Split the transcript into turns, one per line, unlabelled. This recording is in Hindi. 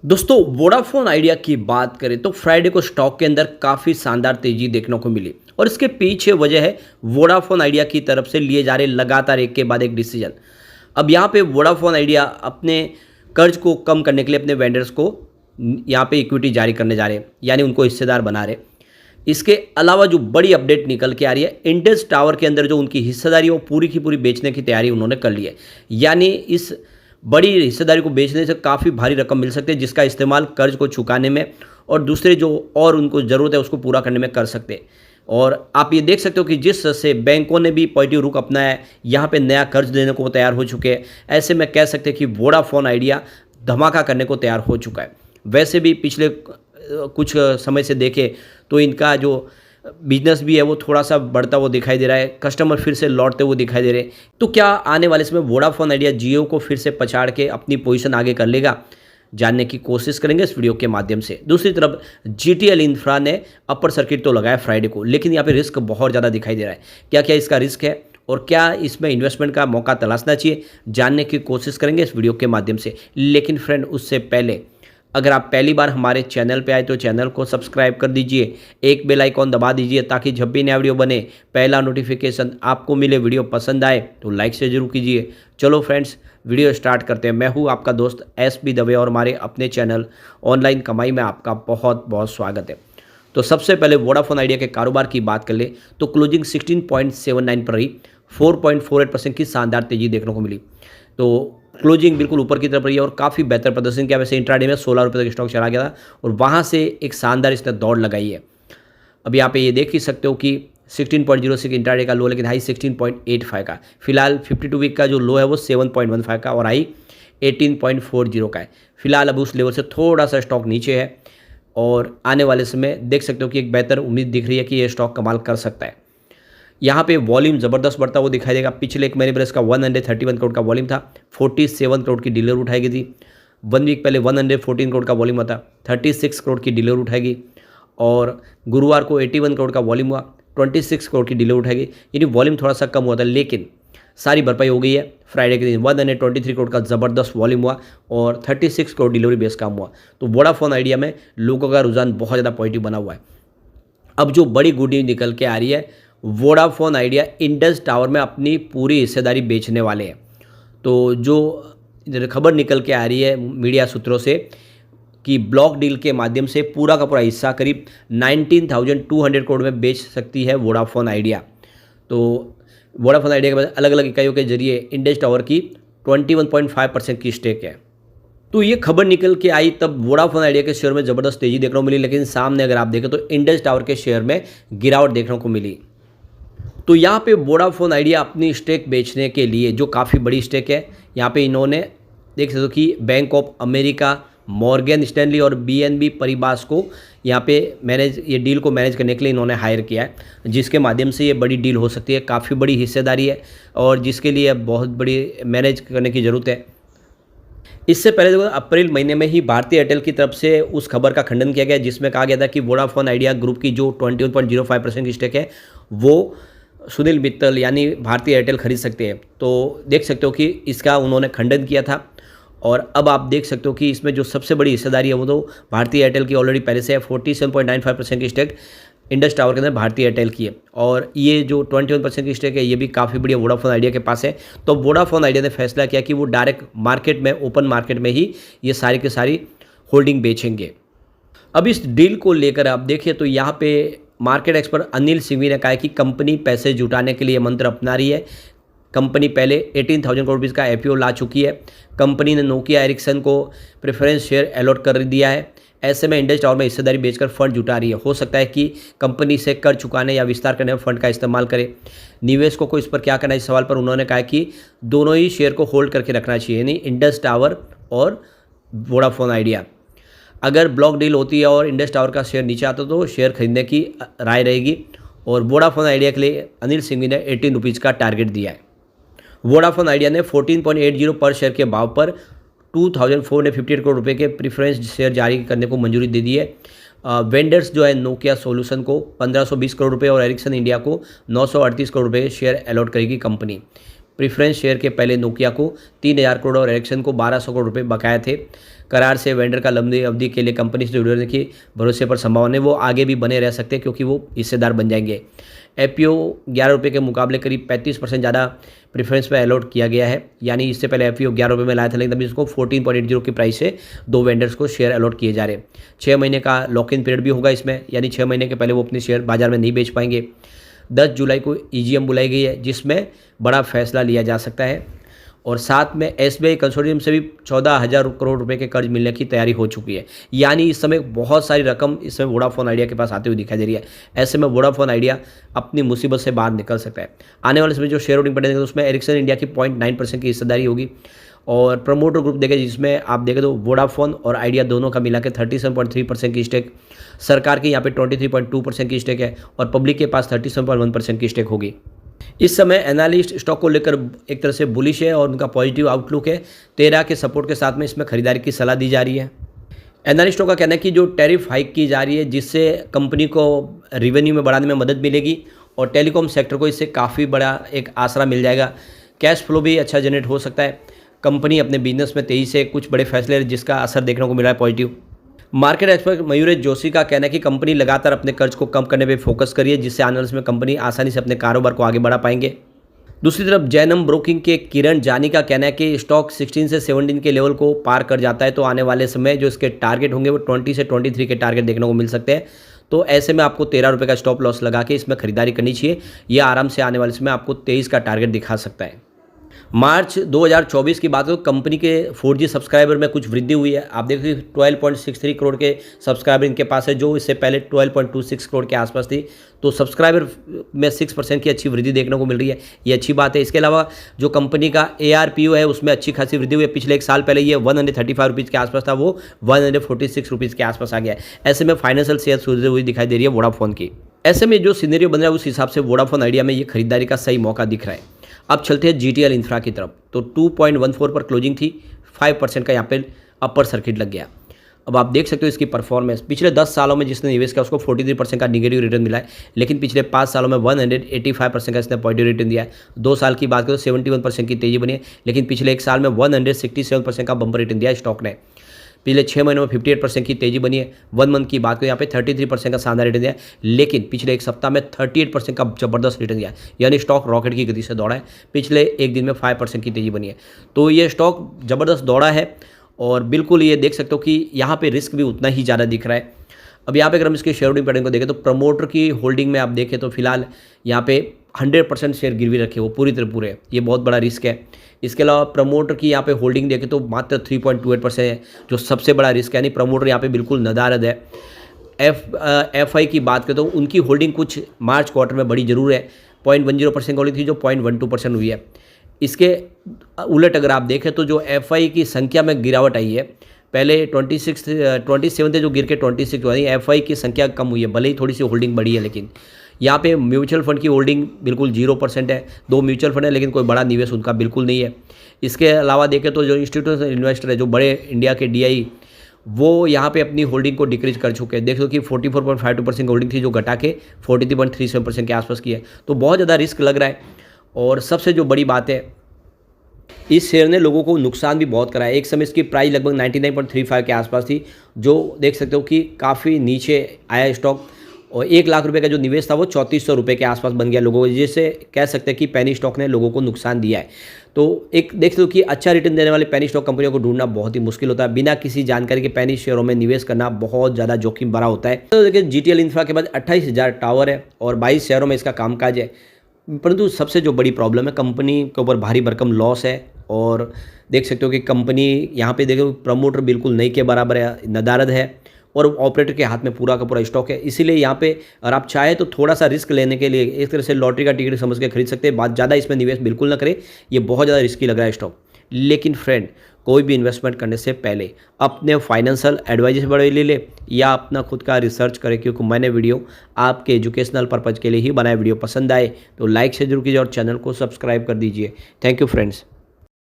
दोस्तों वोडाफोन आइडिया की बात करें तो फ्राइडे को स्टॉक के अंदर काफ़ी शानदार तेजी देखने को मिली और इसके पीछे वजह है वोडाफोन आइडिया की तरफ से लिए जा रहे लगातार एक के बाद एक डिसीजन। अब यहाँ पे वोडाफोन आइडिया अपने कर्ज को कम करने के लिए अपने वेंडर्स को यहाँ पे इक्विटी जारी करने जा रहे हैं, यानी उनको हिस्सेदार बना रहे। इसके अलावा जो बड़ी अपडेट निकल के आ रही है, इंडस टावर के अंदर जो उनकी हिस्सेदारी है वो पूरी की पूरी बेचने की तैयारी उन्होंने कर ली है। यानी इस बड़ी हिस्सेदारी को बेचने से काफ़ी भारी रकम मिल सकती है, जिसका इस्तेमाल कर्ज को चुकाने में और दूसरे जो और उनको ज़रूरत है उसको पूरा करने में कर सकते हैं। और आप ये देख सकते हो कि जिस से बैंकों ने भी पॉजिटिव रुख अपनाया है, यहाँ पे नया कर्ज देने को तैयार हो चुके हैं। ऐसे में कह सकते हैं कि वोडाफोन आइडिया धमाका करने को तैयार हो चुका है। वैसे भी पिछले कुछ समय से देखें तो इनका जो बिजनेस भी है वो थोड़ा सा बढ़ता हुआ दिखाई दे रहा है, कस्टमर फिर से लौटते हुए दिखाई दे रहे हैं। तो क्या आने वाले समय वोडाफोन आइडिया जियो को फिर से पछाड़ के अपनी पोजीशन आगे कर लेगा, जानने की कोशिश करेंगे इस वीडियो के माध्यम से। दूसरी तरफ जीटीएल इंफ्रा ने अपर सर्किट तो लगाया फ्राइडे को, लेकिन यहाँ पे रिस्क बहुत ज़्यादा दिखाई दे रहा है। क्या क्या इसका रिस्क है और क्या इसमें इन्वेस्टमेंट का मौका तलाशना चाहिए, जानने की कोशिश करेंगे इस वीडियो के माध्यम से। लेकिन फ्रेंड, उससे पहले अगर आप पहली बार हमारे चैनल पे आए तो चैनल को सब्सक्राइब कर दीजिए, एक बेल आइकॉन दबा दीजिए ताकि जब भी नया वीडियो बने पहला नोटिफिकेशन आपको मिले। वीडियो पसंद आए तो लाइक से जरूर कीजिए। चलो फ्रेंड्स, वीडियो स्टार्ट करते हैं। मैं हूँ आपका दोस्त एसबी दवे और हमारे अपने चैनल ऑनलाइन कमाई में आपका बहुत बहुत स्वागत है। तो सबसे पहले वोडाफोन आइडिया के कारोबार की बात कर ले तो क्लोजिंग 16.79 पर रही, 4.48% की शानदार तेजी देखने को मिली। तो क्लोजिंग बिल्कुल ऊपर की तरफ रही है और काफ़ी बेहतर प्रदर्शन किया। वैसे इंट्राडे में 16 रुपये तक स्टॉक चला गया था और वहाँ से एक शानदार इसने दौड़ लगाई है। अब यहाँ पे ये देख ही सकते हो कि 16.06 इंट्राडे का लो, लेकिन हाई 16.85 का। फिलहाल 52 वीक का जो लो है वो 7.15 का और हाई 18.40 का है। फिलहाल अब उस लेवल से थोड़ा सा स्टॉक नीचे है और आने वाले समय देख सकते हो कि एक बेहतर उम्मीद दिख रही है कि ये स्टॉक कमाल कर सकता है। यहाँ पे वॉल्यूम ज़बरदस्त बढ़ता हुआ दिखाई देगा। पिछले एक महीने पर इसका 131 करोड़ का वॉल्यूम था, 47 करोड़ की डीलर उठाई गई थी। 1 वीक पहले 114 करोड़ का वॉल्यूम था, 36 करोड़ की डीलर उठाएगी। और गुरुवार को 81 करोड़ का वॉल्यूम हुआ, 26 करोड़ की डीलर उठाएगी। यानी वॉल्यूम थोड़ा सा कम हुआ था, लेकिन सारी भरपाई हो गई है। फ्राइडे के दिन 123 करोड़ का ज़बरदस्त वॉल्यूम हुआ और 36 करोड़ डिलीवरी बेस काम हुआ। तो वोडाफोन आइडिया में लोगों का रुझान बहुत ज़्यादा पॉजिटिव बना हुआ है। अब जो बड़ी गुड न्यूज़ निकल के आ रही है, वोडाफोन आइडिया इंडस टावर में अपनी पूरी हिस्सेदारी बेचने वाले हैं। तो जो खबर निकल के आ रही है मीडिया सूत्रों से कि ब्लॉक डील के माध्यम से पूरा का पूरा हिस्सा करीब 19,200 करोड़ में बेच सकती है वोडाफोन आइडिया। तो वोडाफोन आइडिया के बाद अलग अलग इकाइयों के जरिए इंडस टावर की 21.5% की स्टेक है। तो ये खबर निकल के आई तब वोडाफोन आइडिया के शेयर में ज़बरदस्त तेजी देखने को मिली, लेकिन सामने अगर आप देखें तो इंडस टावर के शेयर में गिरावट देखने को मिली। तो यहाँ पे वोडाफोन आइडिया अपनी स्टेक बेचने के लिए, जो काफ़ी बड़ी स्टेक है, यहाँ पे इन्होंने देख सकते हो कि bank of America, Morgan Stanley और बीएनबी परिबास को यहाँ पे ये डील को मैनेज करने के लिए इन्होंने हायर किया है, जिसके माध्यम से ये बड़ी डील हो सकती है। काफ़ी बड़ी हिस्सेदारी है और जिसके लिए बहुत बड़ी मैनेज करने की ज़रूरत है। इससे पहले देखो अप्रैल महीने में ही भारतीय एयरटेल की तरफ से उस खबर का खंडन किया गया जिसमें कहा गया था कि वोडाफोन आइडिया ग्रुप की जो 21.05% की स्टेक है वो सुनील मित्तल यानी भारतीय एयरटेल खरीद सकते हैं। तो देख सकते हो कि इसका उन्होंने खंडन किया था और अब आप देख सकते हो कि इसमें जो सबसे बड़ी हिस्सेदारी है वो तो भारतीय एयरटेल की ऑलरेडी पहले से है। 47.95% की स्टेक इंडस टावर के अंदर भारतीय एयरटेल की है और ये जो 21% की स्टेक है ये भी काफ़ी बड़ी वोडाफोन आइडिया के पास है। तो वोडाफोन आइडिया ने फैसला किया कि वो डायरेक्ट मार्केट में, ओपन मार्केट में ही ये सारी की सारी होल्डिंग बेचेंगे। अब इस डील को लेकर आप देखिए तो यहाँ पे मार्केट एक्सपर्ट अनिल सिंघवी ने कहा है कि कंपनी पैसे जुटाने के लिए मंत्र अपना रही है। कंपनी पहले 18,000 करोड़ रुपये का आईपीओ ला चुकी है। कंपनी ने नोकिया एरिक्सन को प्रेफरेंस शेयर अलॉट कर दिया है। ऐसे में इंडस टावर में हिस्सेदारी बेचकर फंड जुटा रही है। हो सकता है कि कंपनी से कर चुकाने या विस्तार करने में फंड का इस्तेमाल करे। निवेशकों को इस पर क्या करना है, इस सवाल पर उन्होंने कहा कि दोनों ही शेयर को होल्ड करके रखना चाहिए, यानी इंडस टावर और वोडाफोन आइडिया। अगर ब्लॉक डील होती है और इंडस टावर का शेयर नीचे आता तो शेयर खरीदने की राय रहेगी। और वोडाफोन आइडिया के लिए अनिल सिंघवी ने 18 रुपीज़ का टारगेट दिया है। वोडाफोन आइडिया ने 14.80 पर शेयर के भाव पर 2,458 करोड़ रुपए के प्रेफरेंस शेयर जारी करने को मंजूरी दे दी है। वेंडर्स जो है नोकिया सॉल्यूशन को 1,520 करोड़ रुपए और एरिक्सन इंडिया को 938 करोड़ रुपए शेयर अलॉट करेगी कंपनी। प्रेफरेंस शेयर के पहले नोकिया को 3,000 करोड़ और एरिक्सन को 1,200 करोड़ रुपए बकाया थे। करार से वेंडर का लंबी अवधि के लिए कंपनी से जुड़ने की भरोसे पर संभावना है, वो आगे भी बने रह सकते हैं क्योंकि वो हिस्सेदार बन जाएंगे। एफपीओ 11 रुपये के मुकाबले करीब 35% ज़्यादा प्रेफरेंस पे अलॉट किया गया है। यानी इससे पहले एफपीओ 11 रुपये में लाया था, लेकिन अभी इसको 14.80 की प्राइस से 2 वेंडर्स को शेयर अलॉट किए जा रहे हैं। 6 महीने का लॉक इन पीरियड भी होगा इसमें, यानी 6 महीने के पहले वो अपने शेयर बाजार में नहीं बेच पाएंगे। 10 जुलाई को ईजीएम बुलाई गई है, जिसमें बड़ा फैसला लिया जा सकता है। और साथ में एसबीआई कंसोर्टियम से भी 14,000 करोड़ रुपए के कर्ज मिलने की तैयारी हो चुकी है। यानी इस समय बहुत सारी रकम इस समय वोडाफोन आइडिया के पास आती हुई दिखाई दे रही है। ऐसे में वोडाफोन आइडिया अपनी मुसीबत से बाहर निकल सकता है। आने वाले समय जो शेयर होल्डिंग बढ़ेंगे, तो उसमें एरिक्सन इंडिया की 0.9% की हिस्सेदारी होगी। और प्रमोटर ग्रुप देखें, जिसमें आप देखें तो वोडाफोन और आइडिया दोनों का मिला के 37.3% की स्टेक, सरकार की यहाँ पे 23.2% की स्टेक है और पब्लिक के पास 37.1% की स्टेक होगी। इस समय एनालिस्ट स्टॉक को लेकर एक तरह से बुलिश है और उनका पॉजिटिव आउटलुक है। 13 के सपोर्ट के साथ में इसमें खरीदारी की सलाह दी जा रही है। एनालिस्टों का कहना है कि जो टैरिफ हाइक की जा रही है, जिससे कंपनी को रेवेन्यू में बढ़ाने में मदद मिलेगी और टेलीकॉम सेक्टर को इससे काफ़ी बड़ा एक आसरा मिल जाएगा। कैश फ्लो भी अच्छा जनरेट हो सकता है। कंपनी अपने बिजनेस में तेज़ी से कुछ बड़े फैसले जिसका असर देखने को मिल रहा है positive. Market expert Mayuresh Joshi का कहना है कि कंपनी लगातार अपने कर्ज को कम करने पर फोकस करिए, जिससे आने वाले समय कंपनी आसानी से अपने कारोबार को आगे बढ़ा पाएंगे। दूसरी तरफ जैनम ब्रोकिंग के किरण जानी का कहना है कि स्टॉक 16 से 17 के लेवल को पार कर जाता है तो आने वाले समय जो इसके टारगेट होंगे वो 20 से 23 के टारगेट देखने को मिल सकते हैं। तो ऐसे में आपको 13 रुपये का स्टॉप लॉस लगा के इसमें खरीदारी करनी चाहिए। यह आराम से आने वाले समय आपको 23 का टारगेट दिखा सकता है। मार्च 2024 की बात हो, कंपनी के 4G सब्सक्राइबर में कुछ वृद्धि हुई है। आप देखिए 12.63 करोड़ के सब्सक्राइबर इनके पास है, जो इससे पहले 12.26 करोड़ के आसपास थी। तो सब्सक्राइबर में 6% की अच्छी वृद्धि देखने को मिल रही है, ये अच्छी बात है। इसके अलावा जो कंपनी का ARPU है उसमें अच्छी खासी वृद्धि हुई है। पिछले एक साल पहले ये 135 रुपीज़ के आसपास था, वो 146 रुपीज़ के आसपास आ गया है। ऐसे में फाइनेंशियल सेहत सुधरती हुई दिखाई दे रही है वोडाफोन की। ऐसे में जो सिनेरियो बन रहा है उस हिसाब से वोडाफोन आइडिया में ये खरीदारी का सही मौका दिख रहा है। अब चलते हैं GTL इंफ्रा की तरफ। तो 2.14 पर क्लोजिंग थी, 5% का यहाँ पे अपर सर्किट लग गया। अब आप देख सकते हो इसकी परफॉर्मेंस पिछले 10 सालों में जिसने निवेश किया उसको 43% का निगेटिव रिटर्न मिला है, लेकिन पिछले 5 सालों में 185% का इसने पॉजिटिव रिटर्न दिया है। 2 साल की बात करें तो 71% की तेजी बनी है, लेकिन पिछले एक साल में 167% का बम्पर रिटर्न दिया है स्टॉक ने। पिछले 6 महीनों में 58% की तेजी बनी है। 1 मंथ की बात करें यहाँ पे 33% का शानदार रिटर्न दिया है, लेकिन पिछले एक सप्ताह में 38% का जबरदस्त रिटर्न दिया है। यानी स्टॉक रॉकेट की गति से दौड़ा है। पिछले एक दिन में 5% की तेजी बनी है। तो ये स्टॉक जबरदस्त दौड़ा है और बिल्कुल ये देख सकते हो कि यहाँ पे रिस्क भी उतना ही ज़्यादा दिख रहा है। अब यहाँ पे अगर हम इसके शेयर होल्डिंग पैटर्न को देखें तो प्रमोटर की होल्डिंग में आप देखें तो फिलहाल यहाँ पे 100% शेयर गिरवी रखे, वो पूरी तरह पूरे, ये बहुत बड़ा रिस्क है। इसके अलावा प्रमोटर की यहाँ पे होल्डिंग देखें तो मात्र 3.28% है, जो सबसे बड़ा रिस्क है। यानी प्रमोटर यहाँ पे बिल्कुल नदारद है। FI की बात करें तो उनकी होल्डिंग कुछ मार्च क्वार्टर में बड़ी जरूर है, 0.10% होल्डिंग थी जो 0.12% हुई है। इसके उलट अगर आप देखें तो जो FI की संख्या में गिरावट आई है, पहले 27 थे जो गिर के 26 हुआ। FI की संख्या कम हुई है, भले ही थोड़ी सी होल्डिंग बढ़ी है, लेकिन यहाँ पे म्यूचुअल फंड की होल्डिंग बिल्कुल 0% है। 2 म्यूचुअल फंड है, लेकिन कोई बड़ा निवेश उनका बिल्कुल नहीं है। इसके अलावा देखें तो जो इंस्टीट्यूशनल इन्वेस्टर है, जो बड़े इंडिया के DI, वो यहाँ पे अपनी होल्डिंग को डिक्रीज कर चुके हैं। देखो कि 44.52% होल्डिंग थी जो घटा के 43.37% के आसपास की है। तो बहुत ज़्यादा रिस्क लग रहा है। और सबसे जो बड़ी बात है, इस शेयर ने लोगों को नुकसान भी बहुत कराया। एक समय इसकी प्राइस लगभग 99.35 के आसपास थी, जो देख सकते हो कि काफ़ी नीचे आया स्टॉक। और 1 लाख रुपए का जो निवेश था वो 3400 रुपये के आसपास बन गया लोगों को, जिससे कह सकते हैं कि पेनी स्टॉक ने लोगों को नुकसान दिया है। तो एक देख लो कि अच्छा रिटर्न देने वाले पेनी स्टॉक कंपनियों को ढूंढना बहुत ही मुश्किल होता है। बिना किसी जानकारी के पेनी शेयरों में निवेश करना बहुत ज़्यादा जोखिम भरा होता है। तो देखिए GTL इंफ्रा के बाद 28,000 टावर है और 22 शहरों में इसका कामकाज है। परंतु सबसे जो बड़ी प्रॉब्लम है, कंपनी के ऊपर भारी भरकम लॉस है। और देख सकते हो कि कंपनी यहाँ पे देखो प्रमोटर बिल्कुल नहीं के बराबर है, नदारद है और ऑपरेटर के हाथ में पूरा का पूरा स्टॉक है। इसीलिए यहाँ पे अगर आप चाहे तो थोड़ा सा रिस्क लेने के लिए एक तरह से लॉटरी का टिकट समझ के खरीद सकते हैं। बात ज़्यादा इसमें निवेश बिल्कुल ना करें, ये बहुत ज़्यादा रिस्की लग रहा है स्टॉक। लेकिन फ्रेंड, कोई भी इन्वेस्टमेंट करने से पहले अपने फाइनेंशियल एडवाइजर से बड़े ले या अपना खुद का रिसर्च करें, क्योंकि मैंने वीडियो आपके एजुकेशनल पर्पज़ के लिए ही बनाया। वीडियो पसंद आए तो लाइक से जरूर कीजिए और चैनल को सब्सक्राइब कर दीजिए। Thank you friends.